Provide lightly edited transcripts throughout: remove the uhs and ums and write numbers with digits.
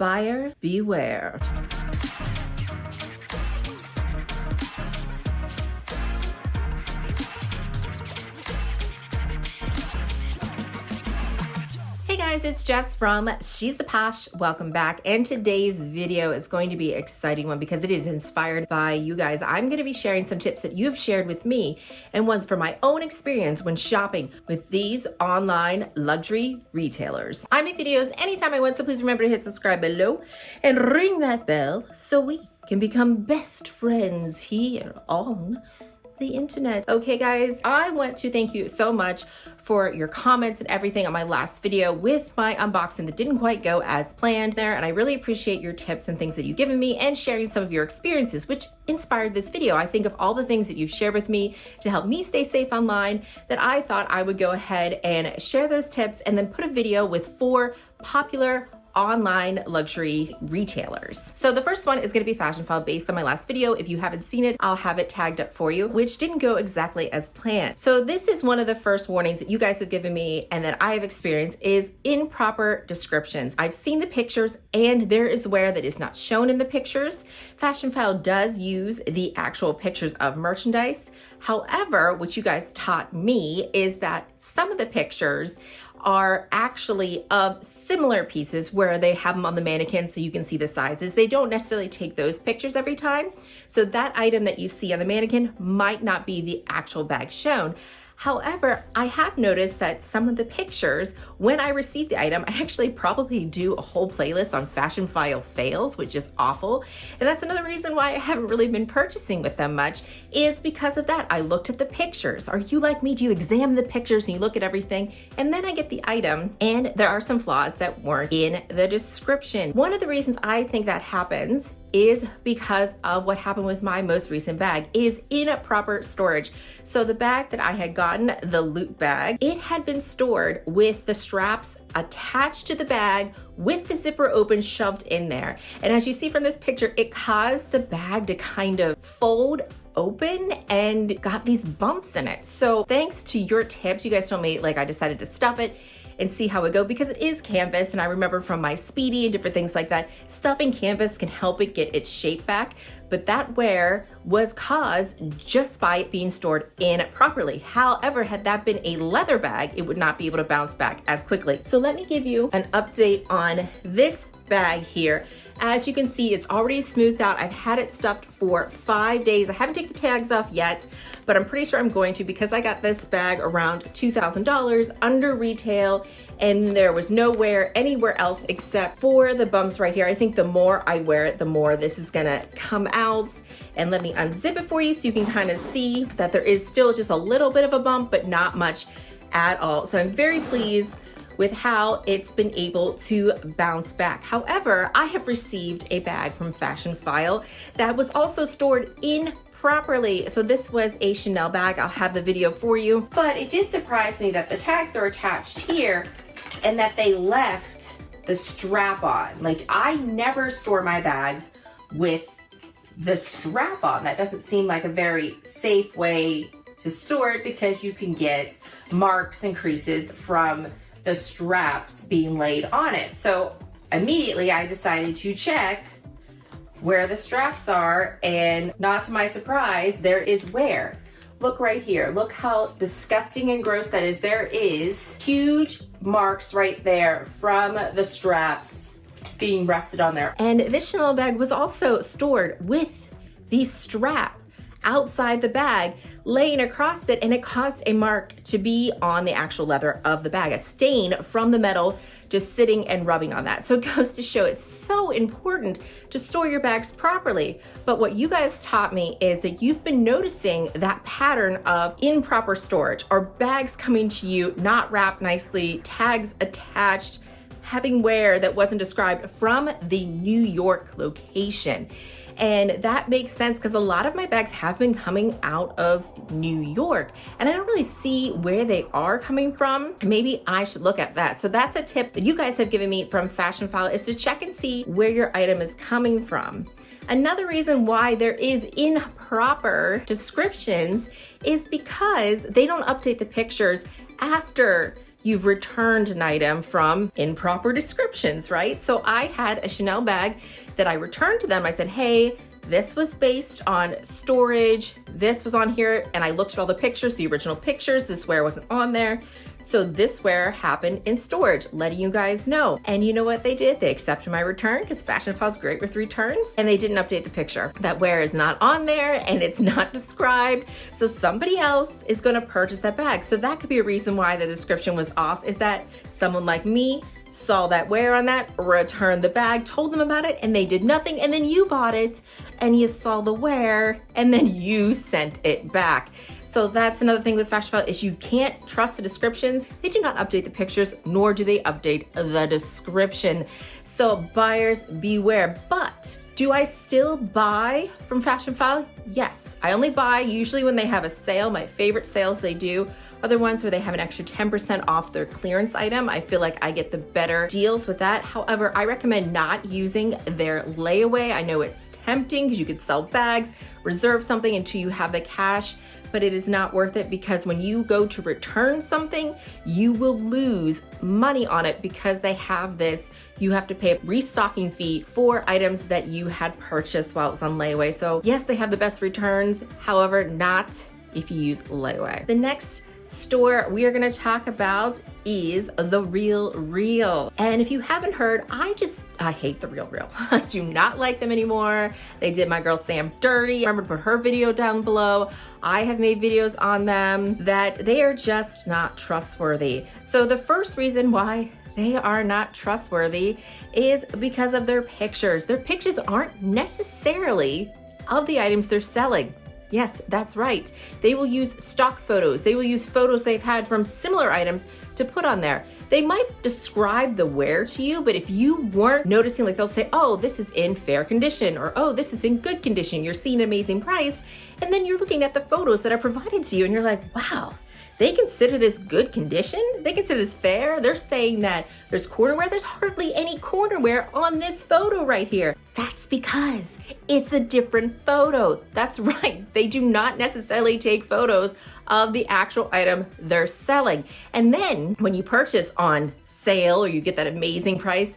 Buyer beware. Hey guys, it's Jess from She's the Posh. Welcome back. And today's video is going to be an exciting one because it is inspired by you guys. I'm going to be sharing some tips that you've shared with me and ones from my own experience when shopping with these online luxury retailers. I make videos anytime I want, so please remember to hit subscribe below and ring that bell so we can become best friends here on the internet. Okay guys, I want to thank you so much for your comments and everything on my last video with my unboxing that didn't quite go as planned there, and I really appreciate your tips and things that you've given me and sharing some of your experiences which inspired this video. I think of all the things that you've shared with me to help me stay safe online that I thought I would go ahead and share those tips and then put a video with 4 popular online luxury retailers. So the first one is going to be Fashionphile based on my last video. If you haven't seen it, I'll have it tagged up for you, which didn't go exactly as planned. So this is one of the first warnings that you guys have given me and that I have experienced is improper descriptions. I've seen the pictures and there is wear that is not shown in the pictures. Fashionphile does use the actual pictures of merchandise. However, what you guys taught me is that some of the pictures are actually of similar pieces where they have them on the mannequin so you can see the sizes. They don't necessarily take those pictures every time. So that item that you see on the mannequin might not be the actual bag shown. However, I have noticed that some of the pictures, when I receive the item, I actually probably do a whole playlist on Fashionphile fails, which is awful. And that's another reason why I haven't really been purchasing with them much, is because of that. I looked at the pictures. Are you like me? Do you examine the pictures and you look at everything? And then I get the item and there are some flaws that weren't in the description. One of the reasons I think that happens is because of what happened with my most recent bag is improper storage. So the bag that I had gotten, the loot bag, it had been stored with the straps attached to the bag with the zipper open, shoved in there. And as you see from this picture, it caused the bag to kind of fold open and got these bumps in it. So thanks to your tips, you guys told me, like, I decided to stuff it and see how it go because it is canvas, and I remember from my Speedy and different things like that, stuffing canvas can help it get its shape back, but that wear was caused just by it being stored in properly. However, had that been a leather bag, it would not be able to bounce back as quickly. So let me give you an update on this bag here. As you can see, it's already smoothed out. I've had it stuffed for 5 days. I haven't taken the tags off yet, but I'm pretty sure I'm going to because I got this bag around $2,000 under retail, and there was no wear anywhere else except for the bumps right here. I think the more I wear it, the more this is gonna come out. And let me unzip it for you so you can kind of see that there is still just a little bit of a bump, but not much at all. So I'm very pleased with how it's been able to bounce back. However, I have received a bag from Fashionphile that was also stored improperly. So this was a Chanel bag. I'll have the video for you, but it did surprise me that the tags are attached here and that they left the strap on. Like, I never store my bags with the strap on. That doesn't seem like a very safe way to store it because you can get marks and creases from the straps being laid on it. So immediately I decided to check where the straps are, and not to my surprise, there is wear. Look right here. Look how disgusting and gross that is. There is huge marks right there from the straps being rusted on there. And this Chanel bag was also stored with the strap outside the bag laying across it, and it caused a mark to be on the actual leather of the bag, a stain from the metal just sitting and rubbing on that. So it goes to show it's so important to store your bags properly. But what you guys taught me is that you've been noticing that pattern of improper storage, or bags coming to you not wrapped nicely, tags attached, having wear that wasn't described from the New York location. And that makes sense because a lot of my bags have been coming out of New York and I don't really see where they are coming from. Maybe I should look at that. So that's a tip that you guys have given me from Fashionphile, is to check and see where your item is coming from. Another reason why there is improper descriptions is because they don't update the pictures after you've returned an item from improper descriptions, right? So I had a Chanel bag that I returned to them. I said, hey, this was based on storage. This was on here. And I looked at all the pictures, the original pictures. This wear wasn't on there. So this wear happened in storage, letting you guys know. And you know what they did? They accepted my return because Fashionphile is great with returns, and they didn't update the picture. That wear is not on there and it's not described. So somebody else is going to purchase that bag. So that could be a reason why the description was off, is that someone like me saw that wear on that, returned the bag, told them about it, and they did nothing. And then you bought it and you saw the wear and then you sent it back. So that's another thing with Fashionphile, is you can't trust the descriptions. They do not update the pictures, nor do they update the description. So buyers beware. But do I still buy from Fashionphile? Yes. I only buy usually when they have a sale. My favorite sales they do are the ones where they have an extra 10% off their clearance item. I feel like I get the better deals with that. However, I recommend not using their layaway. I know it's tempting because you could sell bags, reserve something until you have the cash, but it is not worth it, because when you go to return something, you will lose money on it because they have this, you have to pay a restocking fee for items that you had purchased while it was on layaway. So yes, they have the best returns, however, not if you use layaway. The next store we are going to talk about is the Realreal. And if you haven't heard, I hate the Realreal. I do not like them anymore. They did my girl Sam dirty. Remember to put her video down below. I have made videos on them that they are just not trustworthy. So the first reason why they are not trustworthy is because of their pictures. Their pictures aren't necessarily of the items they're selling. Yes, that's right. They will use stock photos. They will use photos they've had from similar items to put on there. They might describe the wear to you, but if you weren't noticing, like they'll say, oh, this is in fair condition, or oh, this is in good condition. You're seeing an amazing price. And then you're looking at the photos that are provided to you and you're like, wow, they consider this good condition? They consider this fair? They're saying that there's corner wear. There's hardly any corner wear on this photo right here. That's because it's a different photo. That's right. They do not necessarily take photos of the actual item they're selling. And then when you purchase on sale or you get that amazing price,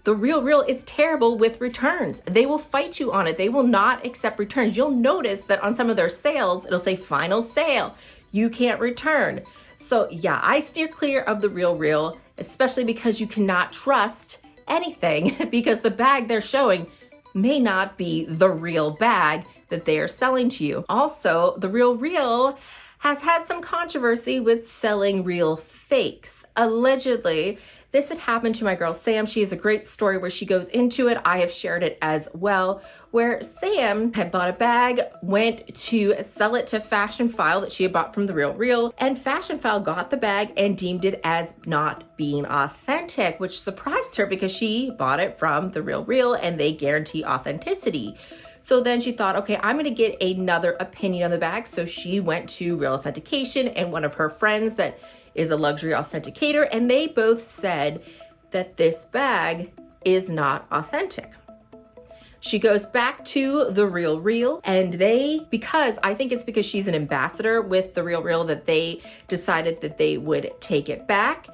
the Realreal is terrible with returns. They will fight you on it. They will not accept returns. You'll notice that on some of their sales, it'll say final sale. You can't return. So yeah, I steer clear of the Realreal, especially because you cannot trust anything because the bag they're showing may not be the real bag that they are selling to you. Also, the Realreal has had some controversy with selling real fakes. Allegedly, this had happened to my girl Sam. She has a great story where she goes into it. I have shared it as well, where Sam had bought a bag, went to sell it to Fashionphile that she had bought from the Realreal, and Fashionphile got the bag and deemed it as not being authentic, which surprised her because she bought it from the Realreal and they guarantee authenticity. So then she thought, okay, I'm gonna get another opinion on the bag. So she went to Real Authentication and one of her friends that is a luxury authenticator, and they both said that this bag is not authentic. She goes back to the Realreal and I think it's because she's an ambassador with the Realreal that they decided that they would take it back.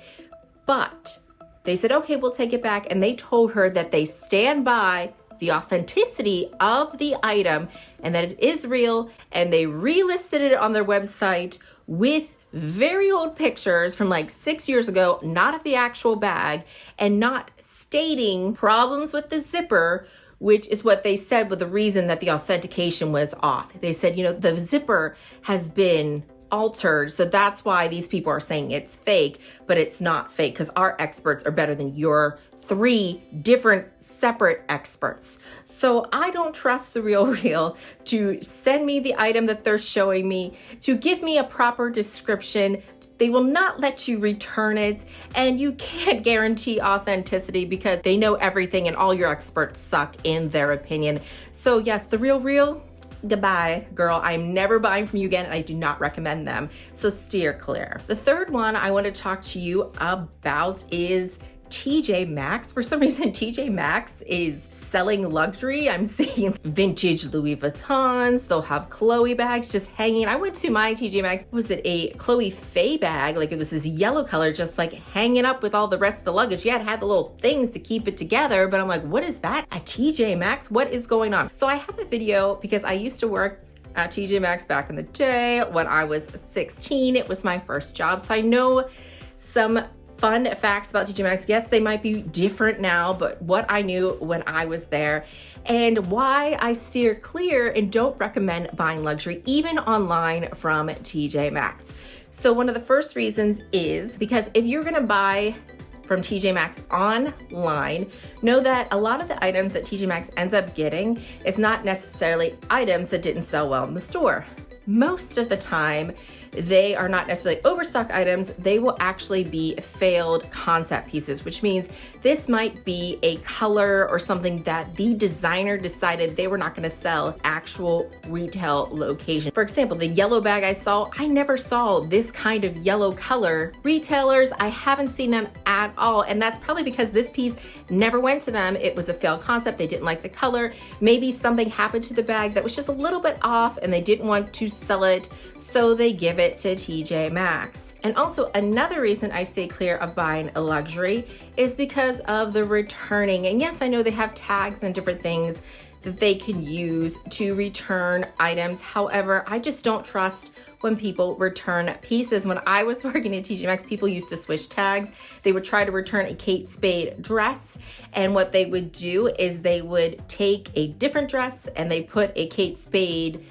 But they said, okay, we'll take it back. And they told her that they stand by the authenticity of the item and that it is real. And they relisted it on their website with very old pictures from like 6 years ago, not of the actual bag, and not stating problems with the zipper, which is what they said with the reason that the authentication was off. They said, the zipper has been altered, so that's why these people are saying it's fake, but it's not fake because our experts are better than your 3 different separate experts. So I don't trust the Realreal to send me the item that they're showing me, to give me a proper description. They will not let you return it, and you can't guarantee authenticity because they know everything and all your experts suck in their opinion. So yes, the Realreal, goodbye, girl. I'm never buying from you again, and I do not recommend them. So steer clear. The third one I want to talk to you about is Tjmaxx. For some reason, Tjmaxx is selling luxury. I'm seeing vintage Louis Vuittons. They'll have Chloe bags just hanging. I went to my Tjmaxx. Was it a Chloe Faye bag? Like it was this yellow color, just like hanging up with all the rest of the luggage. Yeah, it had the little things to keep it together, but I'm like, what is that? A Tjmaxx? What is going on? So I have a video because I used to work at Tjmaxx back in the day when I was 16. It was my first job. So I know some fun facts about Tjmaxx. Yes, they might be different now, but what I knew when I was there and why I steer clear and don't recommend buying luxury even online from Tjmaxx. So one of the first reasons is because if you're gonna buy from Tjmaxx online, know that a lot of the items that Tjmaxx ends up getting is not necessarily items that didn't sell well in the store. Most of the time, they are not necessarily overstock items. They will actually be failed concept pieces, which means this might be a color or something that the designer decided they were not going to sell actual retail location. For example, the yellow bag I never saw this kind of yellow color. Retailers, I haven't seen them at all. And that's probably because this piece never went to them. It was a failed concept. They didn't like the color. Maybe something happened to the bag that was just a little bit off and they didn't want to sell it, so they give it to Tjmaxx. And also another reason I stay clear of buying a luxury is because of the returning. And yes, I know they have tags and different things that they can use to return items. However, I just don't trust when people return pieces. When I was working at Tjmaxx, people used to switch tags. They would try to return a Kate Spade dress, and what they would do is they would take a different dress and they put a Kate Spade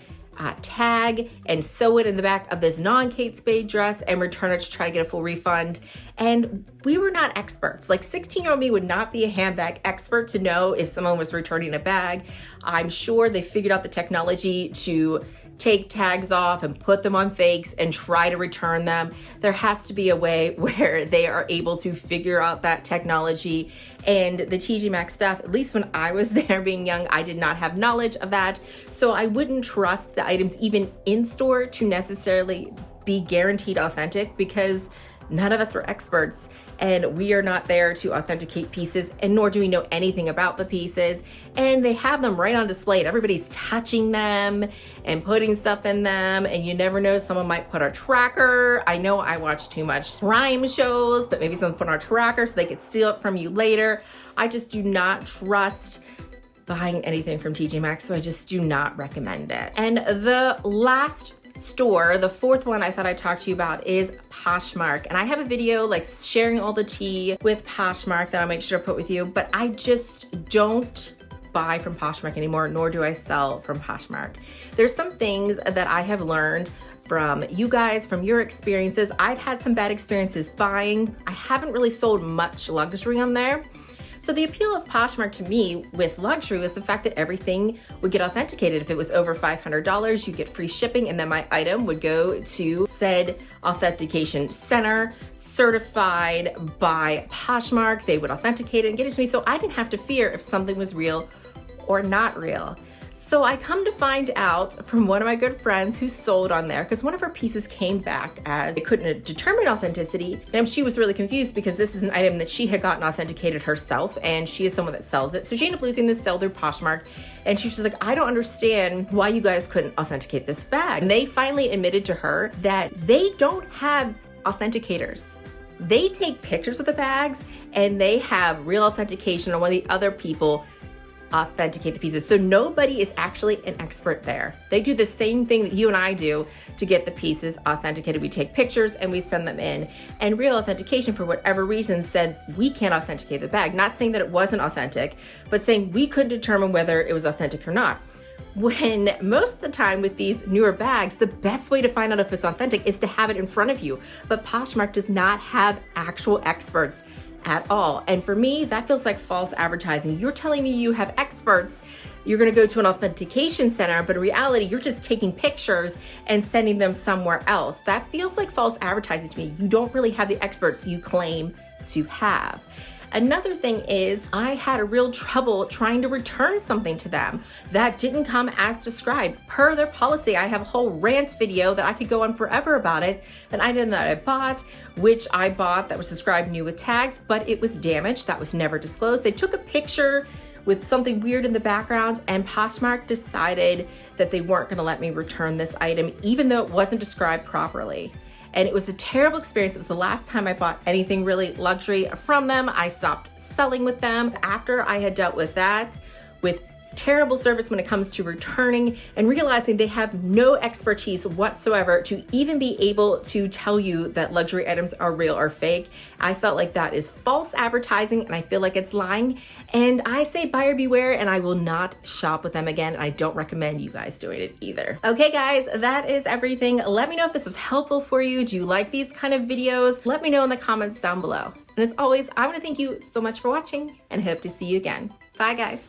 tag and sew it in the back of this non-Kate Spade dress and return it to try to get a full refund. And we were not experts. Like 16-year-old me would not be a handbag expert to know if someone was returning a bag. I'm sure they figured out the technology to take tags off and put them on fakes and try to return them. There has to be a way where they are able to figure out that technology. And the Tjmaxx staff, at least when I was there being young, I did not have knowledge of that. So I wouldn't trust the items even in store to necessarily be guaranteed authentic because none of us were experts and we are not there to authenticate pieces, and nor do we know anything about the pieces. And they have them right on display and everybody's touching them and putting stuff in them, and you never know, someone might put a tracker. I know I watch too much crime shows, but maybe someone put on a tracker so they could steal it from you later. I just do not trust buying anything from Tjmaxx, so I just do not recommend it. And the last store, the fourth one I thought I'd talk to you about is Poshmark. And I have a video like sharing all the tea with Poshmark that I'll make sure to put with you, but I just don't buy from Poshmark anymore, nor do I sell from Poshmark. There's some things that I have learned from you guys, from your experiences. I've had some bad experiences buying. I haven't really sold much luxury on there. So the appeal of Poshmark to me with luxury was the fact that everything would get authenticated. If it was over $500, you get free shipping, and then my item would go to said authentication center, certified by Poshmark. They would authenticate it and get it to me, so I didn't have to fear if something was real or not real. So I come to find out from one of my good friends who sold on there, because one of her pieces came back as they couldn't determine authenticity, and she was really confused because this is an item that she had gotten authenticated herself, and she is someone that sells it. So she ended up losing this sale through Poshmark, and she was like, I don't understand why you guys couldn't authenticate this bag. And they finally admitted to her that they don't have authenticators. They take pictures of the bags and they have real authentication, or one of the other people authenticate the pieces. So nobody is actually an expert there. They do the same thing that you and I do to get the pieces authenticated. We take pictures and we send them in. And Real Authentication, for whatever reason, said we can't authenticate the bag. Not saying that it wasn't authentic, but saying we couldn't determine whether it was authentic or not. When most of the time with these newer bags, the best way to find out if it's authentic is to have it in front of you. But Poshmark does not have actual experts at all. And for me, that feels like false advertising. You're telling me you have experts, you're gonna go to an authentication center, but in reality, you're just taking pictures and sending them somewhere else. That feels like false advertising to me. You don't really have the experts you claim to have. Another thing is I had a real trouble trying to return something to them that didn't come as described per their policy. I have a whole rant video that I could go on forever about it. An item that I bought, which I bought that was described new with tags, but it was damaged. That was never disclosed. They took a picture with something weird in the background, and Poshmark decided that they weren't gonna let me return this item, even though it wasn't described properly. And it was a terrible experience. It was the last time I bought anything really luxury from them. I stopped selling with them after I had dealt with that, with terrible service when it comes to returning, and realizing they have no expertise whatsoever to even be able to tell you that luxury items are real or fake. I felt like that is false advertising, and I feel like it's lying. And I say buyer beware, and I will not shop with them again. And I don't recommend you guys doing it either. Okay guys, that is everything. Let me know if this was helpful for you. Do you like these kind of videos? Let me know in the comments down below. And as always, I want to thank you so much for watching and hope to see you again. Bye guys.